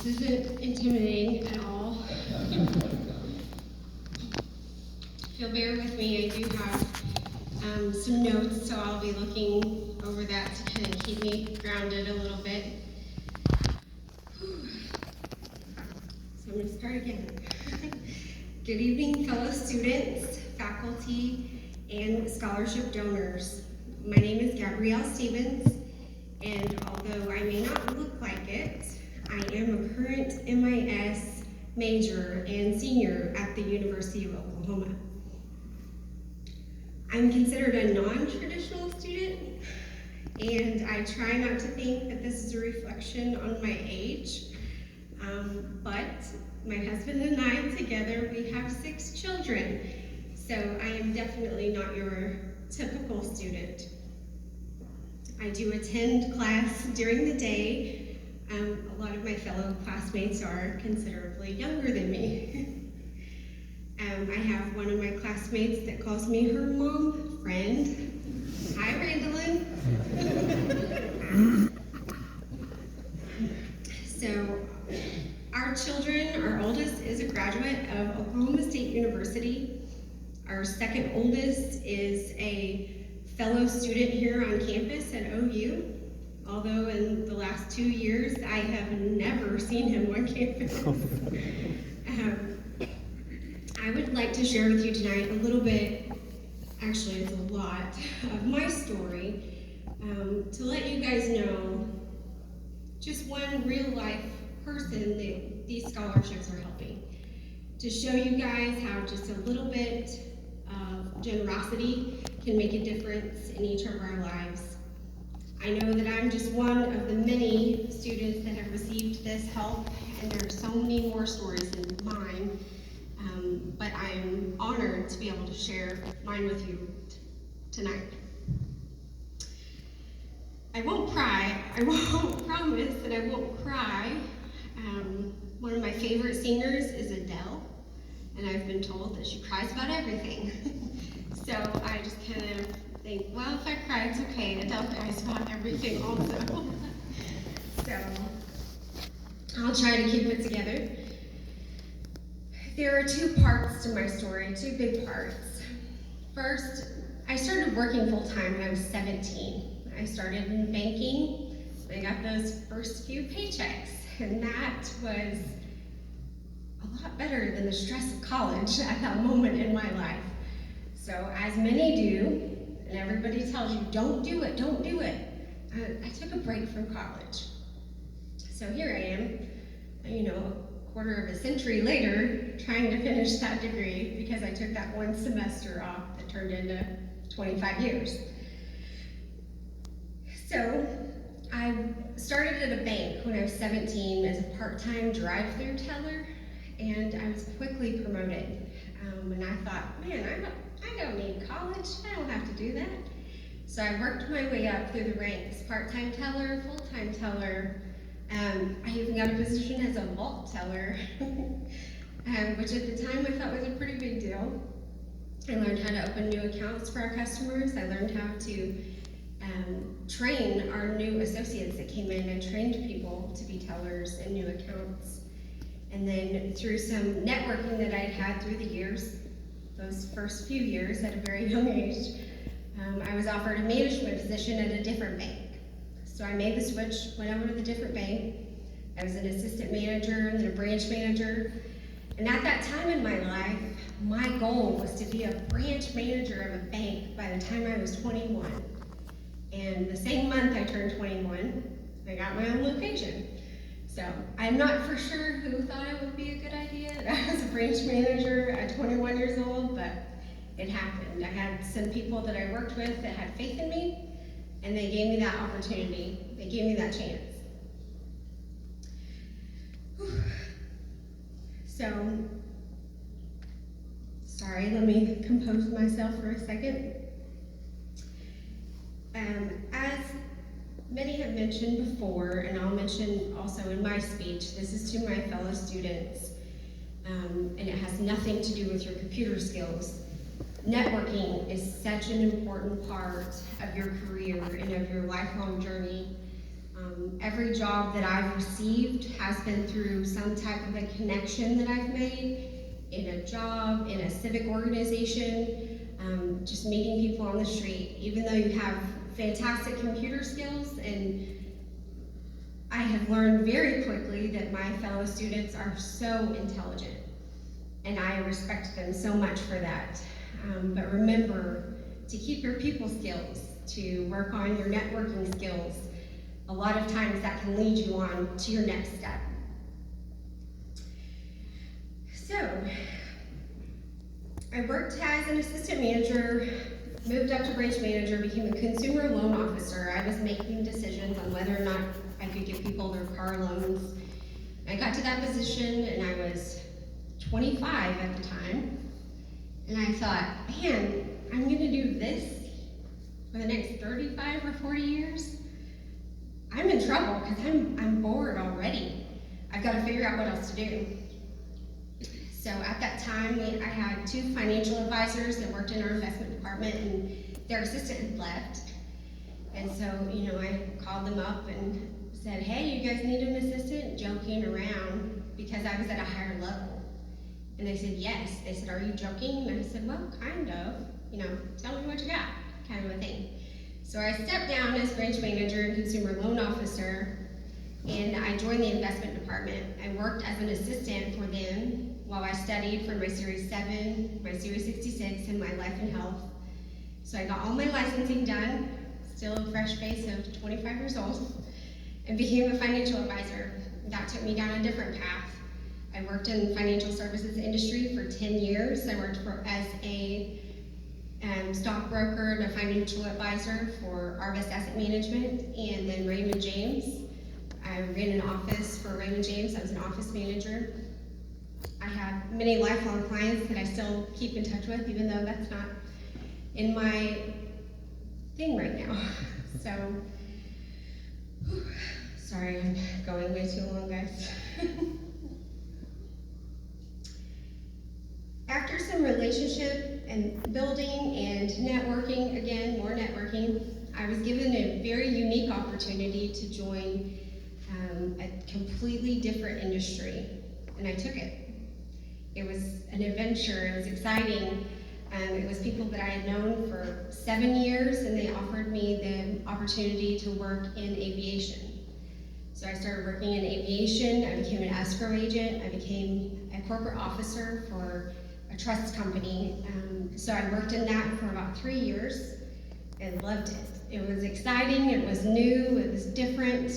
This isn't intimidating at all. If you'll bear with me, I do have some notes, so I'll be looking over that to kind of keep me grounded a little bit. So I'm going to start again. Good evening, fellow students, faculty, and scholarship donors. My name is Gabrielle Stevens, and although I may not look like it, I am a current MIS major and senior at the University of Oklahoma. I'm considered a non-traditional student, and I try not to think that this is a reflection on my age, but my husband and I together, we have 6 children, so I am definitely not your typical student. I do attend class during the day. A lot of my fellow classmates are considerably younger than me. I have one of my classmates that calls me her mom friend. Hi, Randallin. So, our children, our oldest is a graduate of Oklahoma State University. Our second oldest is a fellow student here on campus at OU. Although in the last 2 years, I have never seen him on campus. I would like to share with you tonight a little bit, actually it's a lot, of my story, to let you guys know just one real life person that these scholarships are helping. To show you guys how just a little bit of generosity can make a difference in each of our lives. I know that I'm just one of the many students that have received this help, and there are so many more stories than mine, but I'm honored to be able to share mine with you tonight. I won't cry, I won't promise that I won't cry. One of my favorite singers is Adele, and I've been told that she cries about everything. So I just kind of think, well, if I cry, it's okay. Adele cries about everything also. So I'll try to keep it together. There are 2 parts to my story, 2 big parts. First, I started working full-time when I was 17. I started in banking. I got those first few paychecks, and that was a lot better than the stress of college at that moment in my life. So as many do, and everybody tells you, don't do it, don't do it. I took a break from college. So here I am, a quarter of a century later, trying to finish that degree because I took that 1 semester off that turned into 25 years. So I started at a bank when I was 17 as a part-time drive-through teller, and I was quickly promoted. And I thought, man, I don't need college, I don't have to do that. So I worked my way up through the ranks, part-time teller, full-time teller. I even got a position as a vault teller, which at the time I thought was a pretty big deal. I learned how to open new accounts for our customers. I learned how to train our new associates that came in. I trained people to be tellers in new accounts. And then through some networking that I'd had through the years, those first few years at a very young age, I was offered a management position at a different bank. So I made the switch, went over to the different bank. I was an assistant manager and then a branch manager. And at that time in my life, my goal was to be a branch manager of a bank by the time I was 21. And the same month I turned 21, I got my own location. So I'm not for sure who thought it would be a good idea that I was a branch manager at 21 years old, but it happened. I had some people that I worked with that had faith in me, and they gave me that opportunity. They gave me that chance. Whew. So, sorry, let me compose myself for a second. As many have mentioned before, and I'll mention also in my speech, this is to my fellow students, and it has nothing to do with your computer skills. Networking is such an important part of your career and of your lifelong journey. Every job that I've received has been through some type of a connection that I've made in a job, in a civic organization, just meeting people on the street. Even though you have fantastic computer skills, and I have learned very quickly that my fellow students are so intelligent, and I respect them so much for that. But remember to keep your people skills, to work on your networking skills. A lot of times that can lead you on to your next step. So, I worked as an assistant manager, moved up to branch manager, became a consumer loan officer. I was making decisions on whether or not I could give people their car loans. I got to that position and I was 25 at the time. And I thought, man, I'm gonna do this for the next 35 or 40 years? I'm in trouble because I'm bored already. I've got to figure out what else to do. So at that time, I had 2 financial advisors that worked in our investment department, and their assistant had left. And so, I called them up and said, hey, you guys need an assistant? Joking around because I was at a higher level. And they said, yes. They said, are you joking? And I said, well, kind of. Tell me what you got, kind of a thing. So I stepped down as branch manager and consumer loan officer, and I joined the investment department. I worked as an assistant for them while I studied for my Series 7, my Series 66, and my life and health. So I got all my licensing done, still a fresh face of 25 years old, and became a financial advisor. That took me down a different path. I worked in the financial services industry for 10 years. I worked as a stockbroker and a financial advisor for Arvest Asset Management, and then Raymond James. I ran an office for Raymond James. I was an office manager. I have many lifelong clients that I still keep in touch with, even though that's not in my thing right now. So, sorry, I'm going way too long, guys. After some relationship and building and networking, again, more networking, I was given a very unique opportunity to join a completely different industry, and I took it. It was an adventure, it was exciting. It was people that I had known for 7 years, and they offered me the opportunity to work in aviation. So I started working in aviation, I became an escrow agent, I became a corporate officer for a trust company. So I worked in that for about 3 years and loved it. It was exciting, it was new, it was different.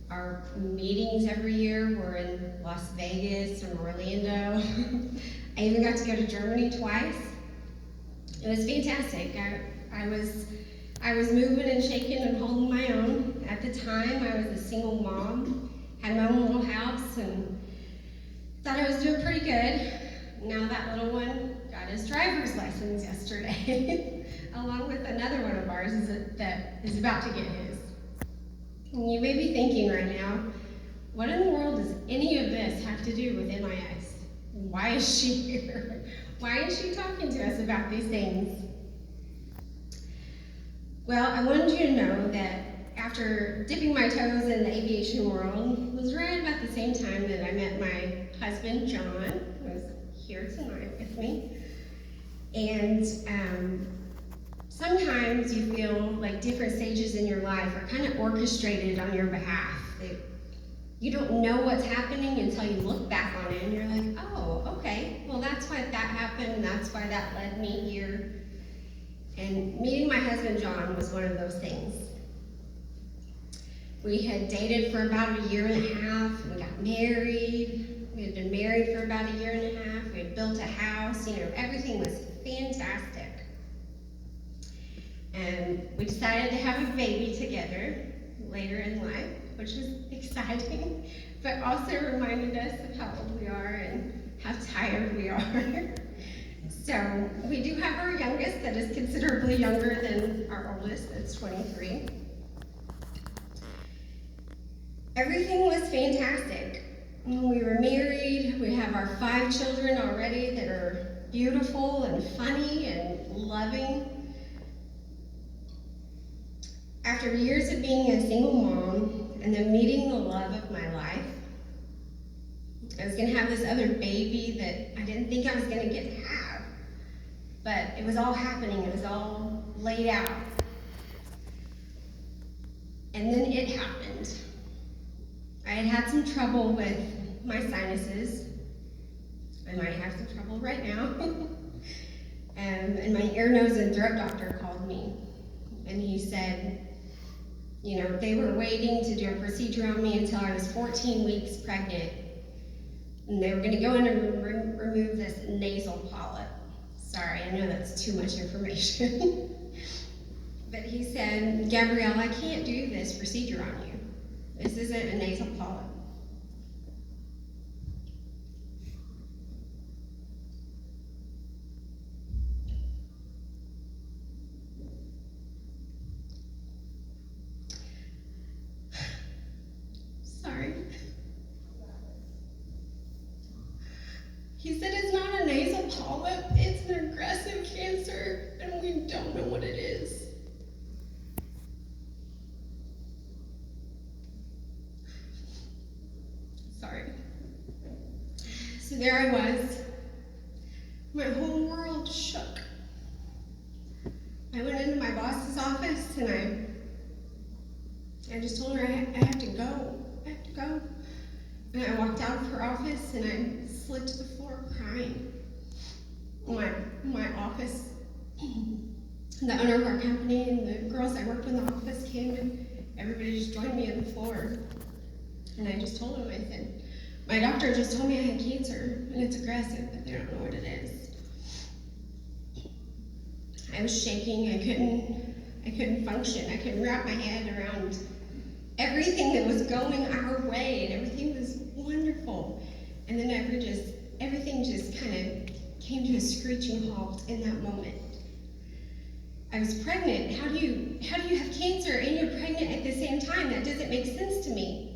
Our meetings every year were in Las Vegas and Orlando. I even got to go to Germany twice. It was fantastic. I was moving and shaking and holding my own. At the time, I was a single mom, had my own little house, and thought I was doing pretty good. Now that little one got his driver's license yesterday, along with another one of ours that is about to get his. And you may be thinking right now, what in the world does any of this have to do with MIS? Why is she here? Why is she talking to us about these things? Well, I wanted you to know that after dipping my toes in the aviation world was right about the same time that I met my husband, John, who is here tonight with me. And sometimes you feel like different stages in your life are kind of orchestrated on your behalf. You don't know what's happening until you look back on it and you're like, oh, okay, well that's why that happened and that's why that led me here. And meeting my husband, John, was one of those things. We had dated for about 1.5 years, we got married, we had been married for about 1.5 years, we had built a house, everything was fantastic. And we decided to have a baby together later in life, which was exciting, but also reminded us of how old we are and how tired we are. So we do have our youngest that is considerably younger than our oldest, that's 23. Everything was fantastic. We were married, we have our 5 children already that are beautiful and funny and loving. After years of being a single mom, and then meeting the love of my life. I was gonna have this other baby that I didn't think I was gonna get to have, but it was all happening, it was all laid out. And then it happened. I had some trouble with my sinuses. I might have some trouble right now. And my ear, nose, and throat doctor called me, and he said, you know, they were waiting to do a procedure on me until I was 14 weeks pregnant, and they were going to go in and remove this nasal polyp. Sorry, I know that's too much information. But he said, Gabrielle, I can't do this procedure on you. This isn't a nasal polyp. Sorry. He said it's not a nasal polyp, it's an aggressive cancer, and we don't know what it is. Sorry. So there I was. My whole world shook. I went into my boss's office and I just told her I have to go. I have to go. And I walked out of her office and I slid to the floor crying. My office, the owner of our company and the girls I worked with in the office came and everybody just joined me on the floor. And I just told them, I said, my doctor just told me I had cancer and it's aggressive, but they don't know what it is. I was shaking, I couldn't function. I couldn't wrap my head around everything that was going our way, and everything was wonderful. And then everything just kind of came to a screeching halt in that moment. I was pregnant. How do you have cancer and you're pregnant at the same time? That doesn't make sense to me.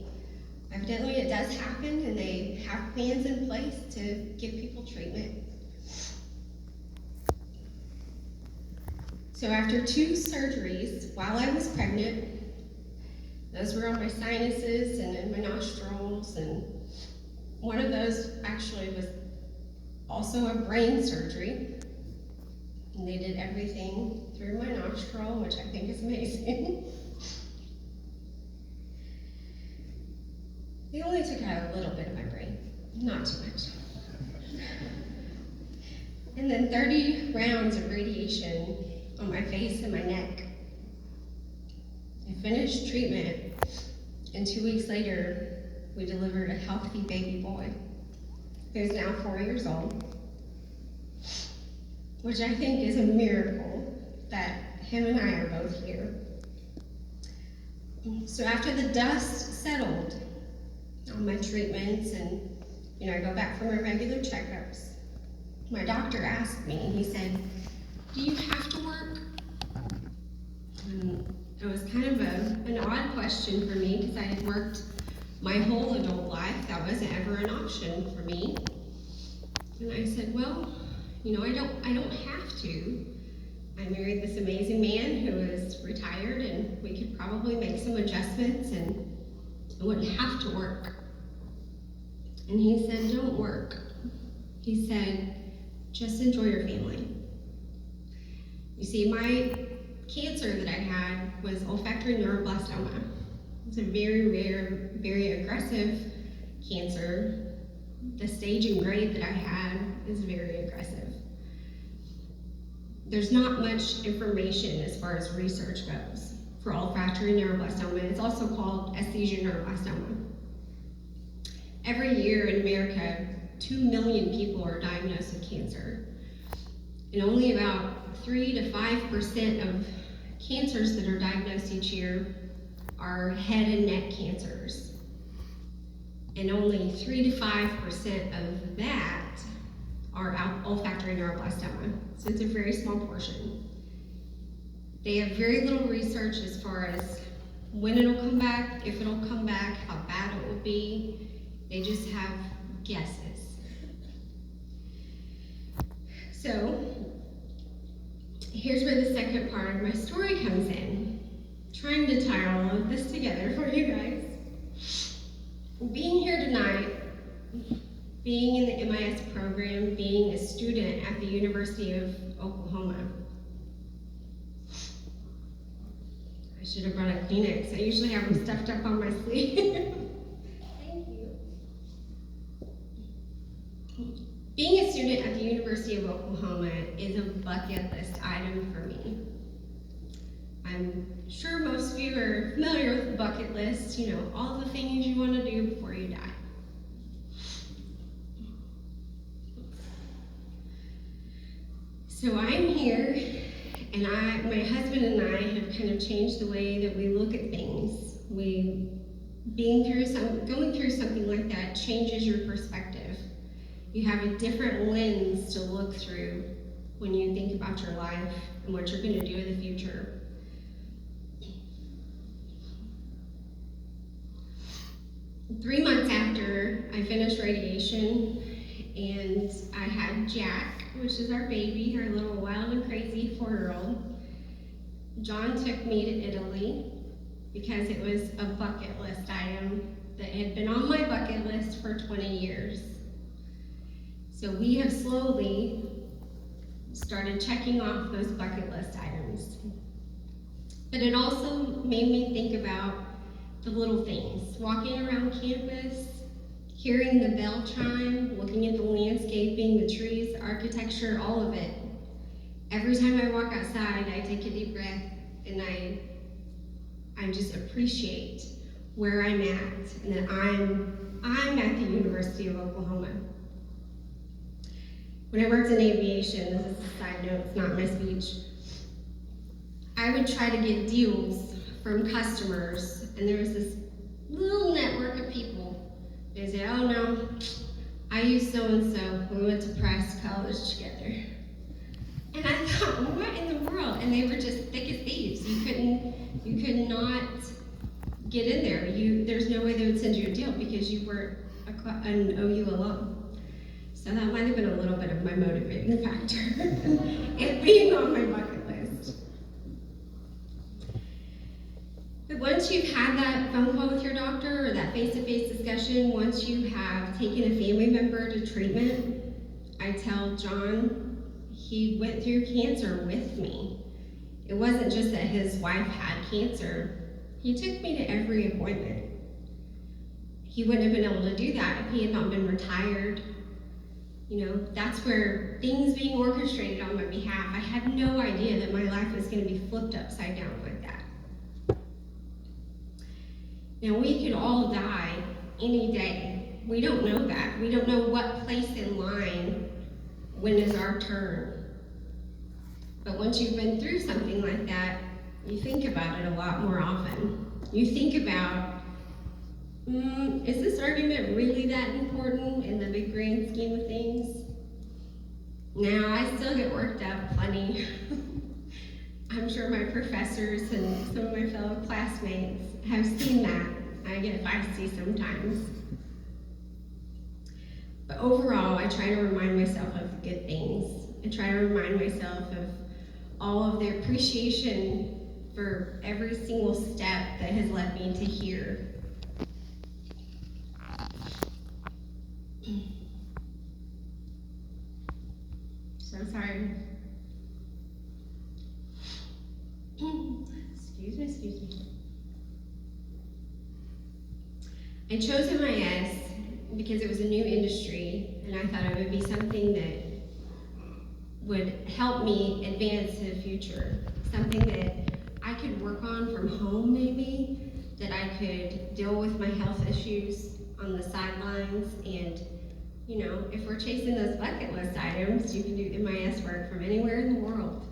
Evidently it does happen, and they have plans in place to give people treatment. So after 2 surgeries while I was pregnant, those were on my sinuses and in my nostrils, and one of those actually was also a brain surgery. And they did everything through my nostril, which I think is amazing. They only took out a little bit of my brain, not too much. And then 30 rounds of radiation on my face and my neck. I finished treatment, and 2 weeks later, we delivered a healthy baby boy who's now 4 years old, which I think is a miracle that him and I are both here. So after the dust settled on my treatments and, I go back for my regular checkups, my doctor asked me, he said, do you have to work? And it was kind of an odd question for me because I had worked my whole adult life. That wasn't ever an option for me. And I said, well, I don't have to. I married this amazing man who is retired, and we could probably make some adjustments and I wouldn't have to work. And he said, don't work. He said, just enjoy your family. You see, my cancer that I had was olfactory neuroblastoma. It's a very rare, very aggressive cancer. The stage and grade that I had is very aggressive. There's not much information as far as research goes for olfactory neuroblastoma. It's also called esthesia neuroblastoma. Every year in America, 2 million people are diagnosed with cancer. And only about 3 to 5% of cancers that are diagnosed each year are head and neck cancers. And only 3 to 5% of that are olfactory neuroblastoma. So it's a very small portion. They have very little research as far as when it'll come back, if it'll come back, how bad it will be. They just have guesses. So here's where the second part of my story comes in. Trying to tie all of this together for you guys. Being here tonight, being in the MIS program, being a student at the University of Oklahoma. I should have brought a Kleenex. I usually have them stuffed up on my sleeve. Thank you. Being a student at the University of Oklahoma is a bucket list item for me. I'm sure most of you are familiar with the bucket list, you know, all the things you want to do before you die. So I'm here, and my husband and I have kind of changed the way that we look at things. Going through something like that changes your perspective. You have a different lens to look through when you think about your life and what you're going to do in the future. 3 months after I finished radiation, and I had Jack, which is our baby, our little wild and crazy 4-year-old. John took me to Italy because it was a bucket list item that had been on my bucket list for 20 years. So we have slowly started checking off those bucket list items. But it also made me think about the little things. Walking around campus, hearing the bell chime, looking at the landscaping, the trees, the architecture, all of it. Every time I walk outside, I take a deep breath and I just appreciate where I'm at and that I'm at the University of Oklahoma. When I worked in aviation, this is a side note, it's not my speech, I would try to get deals from customers, and there was this little network of people. They say, oh no, I use so-and-so, we went to Price College together. And I thought, what in the world? And they were just thick as thieves. You could not get in there. There's no way they would send you a deal because you weren't an OU alum. So that might have been a little bit of my motivating factor, it being on my bucket list. But once you've had that phone call with your doctor or that face-to-face discussion, once you have taken a family member to treatment, I tell John he went through cancer with me. It wasn't just that his wife had cancer. He took me to every appointment. He wouldn't have been able to do that if he had not been retired. You know, that's where things being orchestrated on my behalf. I had no idea that my life was going to be flipped upside down like that. Now, we could all die any day. We don't know that. We don't know what place in line when is our turn. But once you've been through something like that, you think about it a lot more often. You think about, is this argument really that important in the big grand scheme of things? Now, I still get worked up plenty. I'm sure my professors and some of my fellow classmates have seen that. I get feisty sometimes. But overall, I try to remind myself of the good things. I try to remind myself of all of the appreciation for every single step that has led me to here. So sorry. Excuse me. I chose MIS because it was a new industry, and I thought it would be something that would help me advance to the future. Something that I could work on from home maybe, that I could deal with my health issues on the sidelines, and you know, if we're chasing those bucket list items, you can do MIS work from anywhere in the world.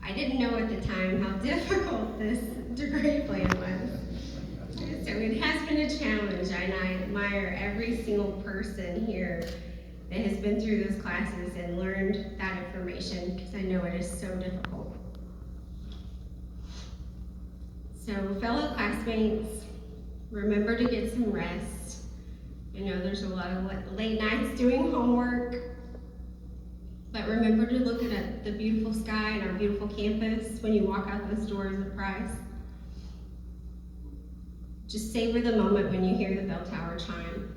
I didn't know at the time how difficult this degree plan was. So it has been a challenge, and I admire every single person here that has been through those classes and learned that information, because I know it is so difficult. So fellow classmates, remember to get some rest. I know there's a lot of late nights doing homework, but remember to look at the beautiful sky and our beautiful campus when you walk out those doors at Price. Just savor the moment when you hear the bell tower chime.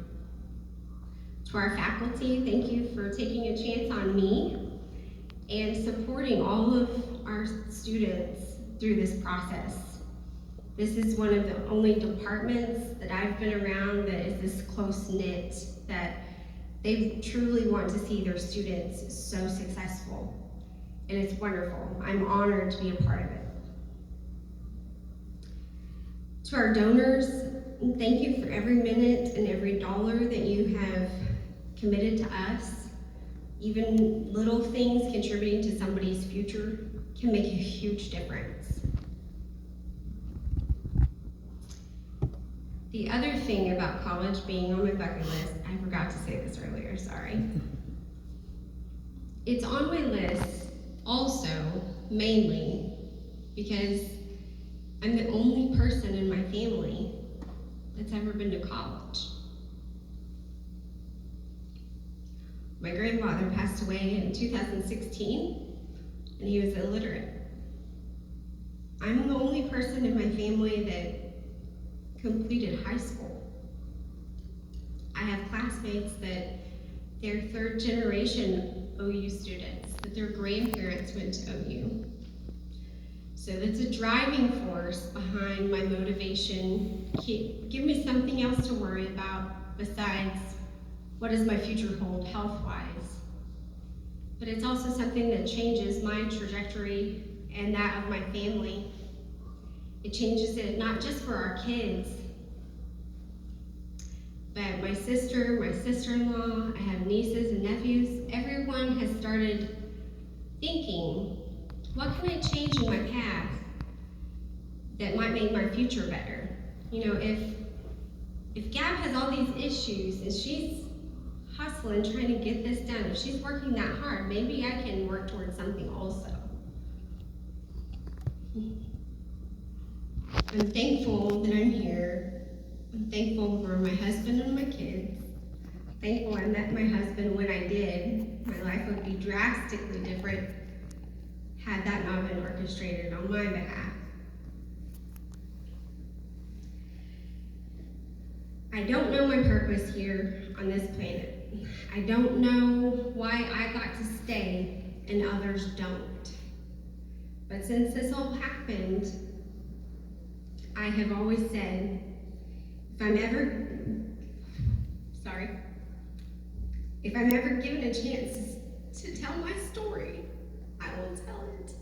To our faculty, thank you for taking a chance on me and supporting all of our students through this process. This is one of the only departments that I've been around that is this close-knit, that they truly want to see their students so successful. And it's wonderful. I'm honored to be a part of it. To our donors, thank you for every minute and every dollar that you have committed to us. Even little things contributing to somebody's future can make a huge difference. The other thing about college being on my bucket list, I forgot to say this earlier, sorry. It's on my list also, mainly, because I'm the only person in my family that's ever been to college. My grandfather passed away in 2016, and he was illiterate. I'm the only person in my family that completed high school. I have classmates that they're third generation OU students, that their grandparents went to OU. So that's a driving force behind my motivation. Give me something else to worry about besides what does my future hold health-wise. But it's also something that changes my trajectory and that of my family. It changes it not just for our kids, but my sister, my sister-in-law, I have nieces and nephews. Everyone has started thinking, what can I change in my path that might make my future better? You know, if Gab has all these issues and she's hustling, trying to get this done, if she's working that hard, maybe I can work towards something also. I'm thankful that I'm here. I'm thankful for my husband and my kids. Thankful I met my husband when I did. My life would be drastically different had that not been orchestrated on my behalf. I don't know my purpose here on this planet. I don't know why I got to stay and others don't. But since this all happened, I have always said, if I'm ever given a chance to tell my story, I will tell it.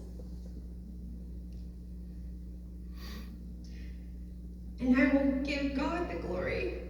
And I will give God the glory.